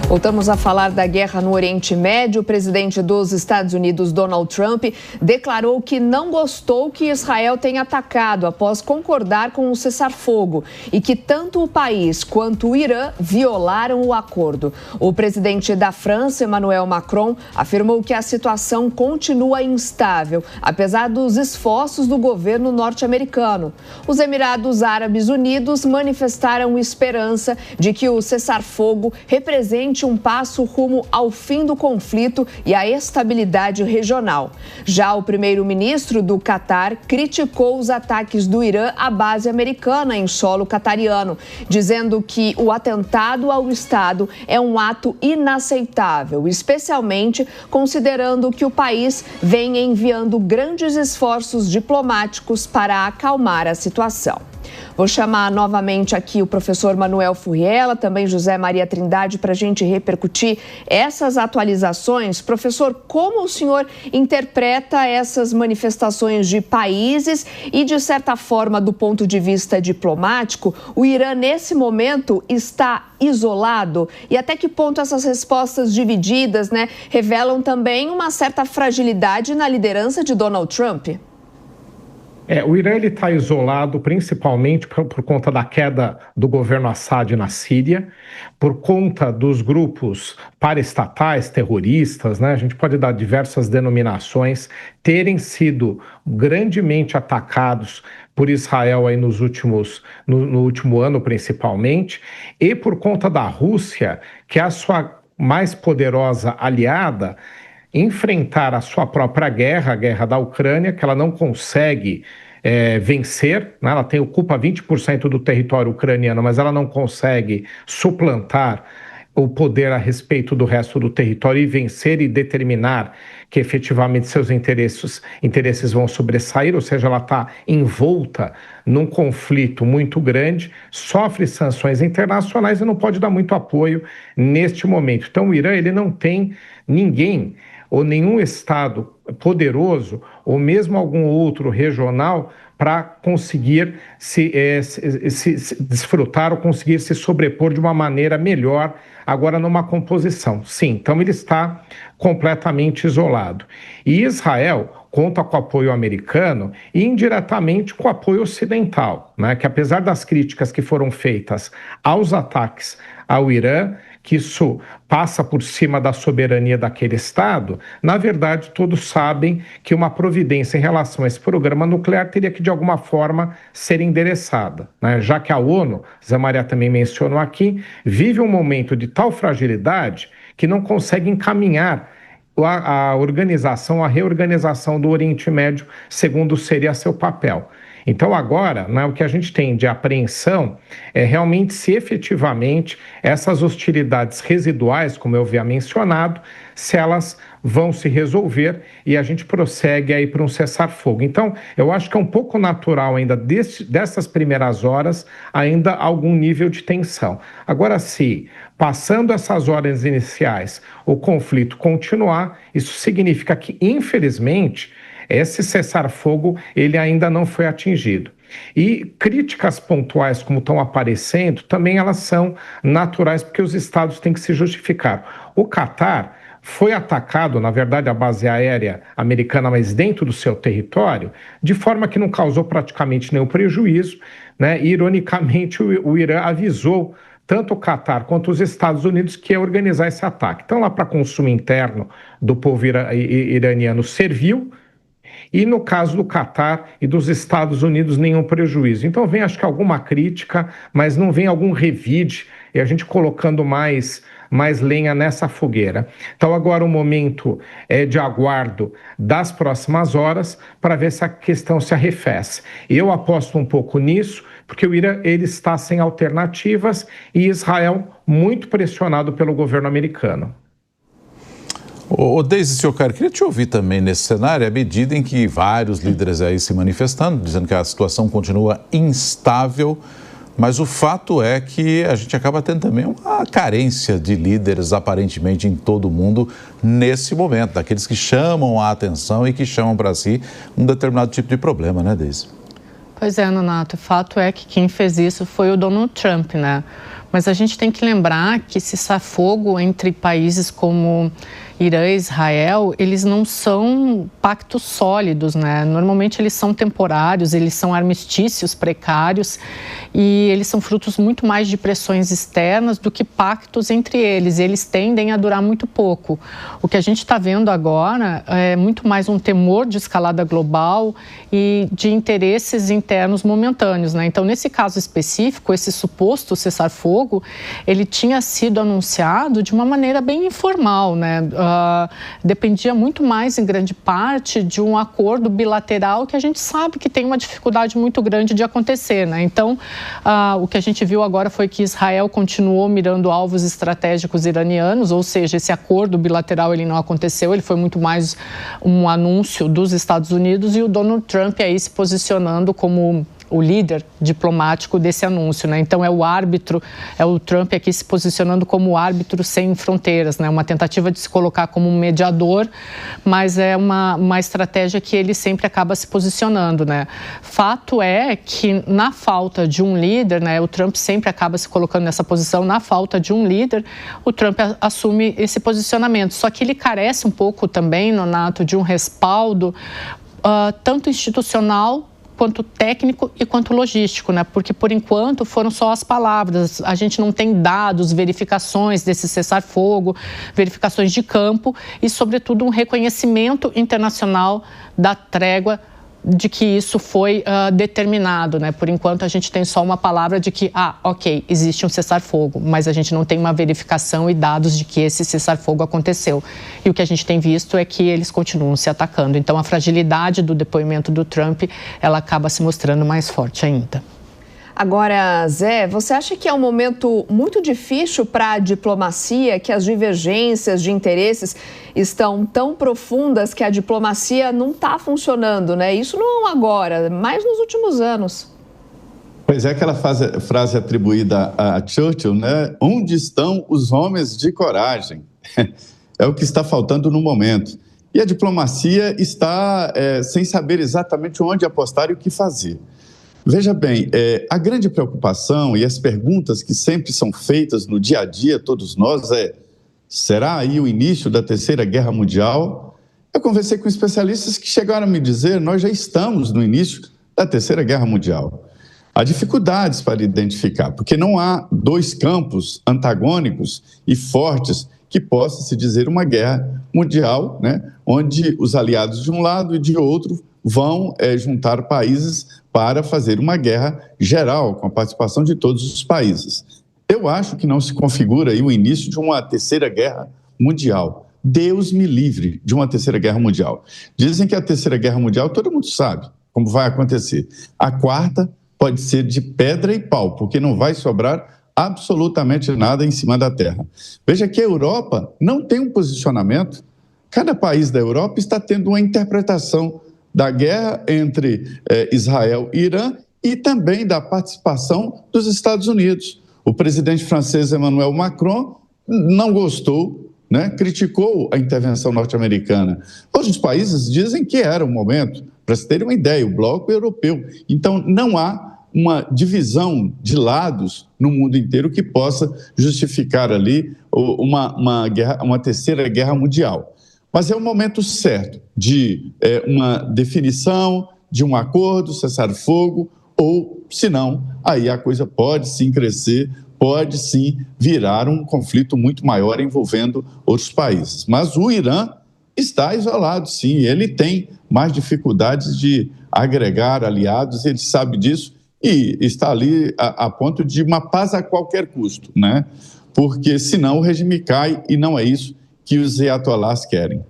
Voltamos a falar da guerra no Oriente Médio. O presidente dos Estados Unidos, Donald Trump, declarou que não gostou que Israel tenha atacado após concordar com o cessar-fogo e que tanto o país quanto o Irã violaram o acordo. O presidente da França, Emmanuel Macron, afirmou que a situação continua instável, apesar dos esforços do governo norte-americano. Os Emirados Árabes Unidos manifestaram esperança de que o cessar-fogo represente um passo rumo ao fim do conflito e à estabilidade regional. Já o primeiro-ministro do Catar criticou os ataques do Irã à base americana em solo catariano, dizendo que o atentado ao Estado é um ato inaceitável, especialmente considerando que o país vem enviando grandes esforços diplomáticos para acalmar a situação. Vou chamar novamente aqui o professor Manuel Furriela, também José Maria Trindade, para a gente repercutir essas atualizações. Professor, como o senhor interpreta essas manifestações de países e, de certa forma, do ponto de vista diplomático, o Irã, nesse momento, está isolado? E até que ponto essas respostas divididas, revelam também uma certa fragilidade na liderança de Donald Trump? O Irã está isolado principalmente por conta da queda do governo Assad na Síria, por conta dos grupos paraestatais, terroristas, a gente pode dar diversas denominações, terem sido grandemente atacados por Israel aí no último ano principalmente, e por conta da Rússia, que é a sua mais poderosa aliada, enfrentar a sua própria guerra, a guerra da Ucrânia, que ela não consegue vencer, ela ocupa 20% do território ucraniano, mas ela não consegue suplantar o poder a respeito do resto do território e vencer e determinar que efetivamente seus interesses vão sobressair, ou seja, ela está envolta num conflito muito grande, sofre sanções internacionais e não pode dar muito apoio neste momento. Então o Irã ele não tem ninguém ou nenhum Estado poderoso, ou mesmo algum outro regional, para conseguir se desfrutar ou conseguir se sobrepor de uma maneira melhor, agora numa composição. Sim, então ele está completamente isolado. E Israel conta com o apoio americano e indiretamente com o apoio ocidental, que apesar das críticas que foram feitas aos ataques ao Irã, que isso passa por cima da soberania daquele Estado, na verdade todos sabem que uma providência em relação a esse programa nuclear teria que de alguma forma ser endereçada, já que a ONU, Zé Maria também mencionou aqui, vive um momento de tal fragilidade que não consegue encaminhar a reorganização do Oriente Médio segundo seria seu papel. Então agora, o que a gente tem de apreensão é realmente se efetivamente essas hostilidades residuais, como eu havia mencionado, se elas vão se resolver e a gente prossegue aí para um cessar-fogo. Então, eu acho que é um pouco natural ainda dessas primeiras horas, ainda algum nível de tensão. Agora, se passando essas horas iniciais o conflito continuar, isso significa que, infelizmente, esse cessar-fogo ele ainda não foi atingido. E críticas pontuais como estão aparecendo, também elas são naturais, porque os estados têm que se justificar. O Catar foi atacado, na verdade, a base aérea americana, mas dentro do seu território, de forma que não causou praticamente nenhum prejuízo, E, ironicamente, o Irã avisou tanto o Catar quanto os Estados Unidos que ia organizar esse ataque. Então, lá para consumo interno do povo iraniano serviu, e no caso do Catar e dos Estados Unidos, nenhum prejuízo. Então vem, acho que alguma crítica, mas não vem algum revide, e a gente colocando mais lenha nessa fogueira. Então agora o momento é de aguardo das próximas horas para ver se a questão se arrefece. Eu aposto um pouco nisso, porque o Irã ele está sem alternativas e Israel muito pressionado pelo governo americano. Deise, senhor Caio, queria te ouvir também nesse cenário, à medida em que vários líderes aí se manifestando, dizendo que a situação continua instável, mas o fato é que a gente acaba tendo também uma carência de líderes, aparentemente, em todo o mundo, nesse momento, daqueles que chamam a atenção e que chamam para si um determinado tipo de problema, né, Deise? Pois é, Nonato, o fato é que quem fez isso foi o Donald Trump, Mas a gente tem que lembrar que cessar-fogo entre países como Irã e Israel, eles não são pactos sólidos, né? Normalmente eles são temporários, eles são armistícios precários e eles são frutos muito mais de pressões externas do que pactos entre eles. Eles tendem a durar muito pouco. O que a gente está vendo agora é muito mais um temor de escalada global e de interesses internos momentâneos, né? Então, nesse caso específico, esse suposto cessar-fogo, ele tinha sido anunciado de uma maneira bem informal, né? Dependia muito mais, em grande parte, de um acordo bilateral que a gente sabe que tem uma dificuldade muito grande de acontecer, né? Então, o que a gente viu agora foi que Israel continuou mirando alvos estratégicos iranianos, ou seja, esse acordo bilateral ele não aconteceu, ele foi muito mais um anúncio dos Estados Unidos e o Donald Trump aí se posicionando como o líder diplomático desse anúncio, né? Então é o árbitro, é o Trump aqui se posicionando como o árbitro sem fronteiras, né? Uma tentativa de se colocar como um mediador, mas é uma estratégia que ele sempre acaba se posicionando, né? Fato é que na falta de um líder, né? O Trump sempre acaba se colocando nessa posição, na falta de um líder, o Trump assume esse posicionamento. Só que ele carece um pouco também, Nonato, de um respaldo tanto institucional quanto técnico e quanto logístico, né? Porque, por enquanto, foram só as palavras. A gente não tem dados, verificações desse cessar-fogo, verificações de campo e, sobretudo, um reconhecimento internacional da trégua de que isso foi determinado, né? Por enquanto, a gente tem só uma palavra de que, ok, existe um cessar-fogo, mas a gente não tem uma verificação e dados de que esse cessar-fogo aconteceu. E o que a gente tem visto é que eles continuam se atacando. Então, a fragilidade do depoimento do Trump, ela acaba se mostrando mais forte ainda. Agora, Zé, você acha que é um momento muito difícil para a diplomacia, que as divergências de interesses estão tão profundas que a diplomacia não está funcionando, né? Isso não agora, mas nos últimos anos. Pois é, aquela frase atribuída a Churchill, né? Onde estão os homens de coragem? É o que está faltando no momento. E a diplomacia está sem saber exatamente onde apostar e o que fazer. Veja bem, a grande preocupação e as perguntas que sempre são feitas no dia a dia, todos nós, será aí o início da Terceira Guerra Mundial? Eu conversei com especialistas que chegaram a me dizer, nós já estamos no início da Terceira Guerra Mundial. Há dificuldades para identificar, porque não há dois campos antagônicos e fortes que possa se dizer uma guerra mundial, né? Onde os aliados de um lado e de outro vão juntar países para fazer uma guerra geral, com a participação de todos os países. Eu acho que não se configura aí o início de uma Terceira Guerra Mundial. Deus me livre de uma Terceira Guerra Mundial. Dizem que a Terceira Guerra Mundial, todo mundo sabe como vai acontecer. A quarta pode ser de pedra e pau, porque não vai sobrar absolutamente nada em cima da terra. Veja que a Europa não tem um posicionamento. Cada país da Europa está tendo uma interpretação da guerra entre Israel e Irã e também da participação dos Estados Unidos. O presidente francês Emmanuel Macron não gostou, né? Criticou a intervenção norte-americana. Outros países dizem que era o momento, para se terem uma ideia, o bloco europeu. Então, não há uma divisão de lados no mundo inteiro que possa justificar ali uma Terceira Guerra Mundial. Mas é o momento certo de uma definição, de um acordo, cessar-fogo, ou, se não, aí a coisa pode sim crescer, pode sim virar um conflito muito maior envolvendo outros países. Mas o Irã está isolado, sim, ele tem mais dificuldades de agregar aliados, ele sabe disso e está ali a ponto de uma paz a qualquer custo, né? Porque senão o regime cai e não é isso que os ayatollahs querem.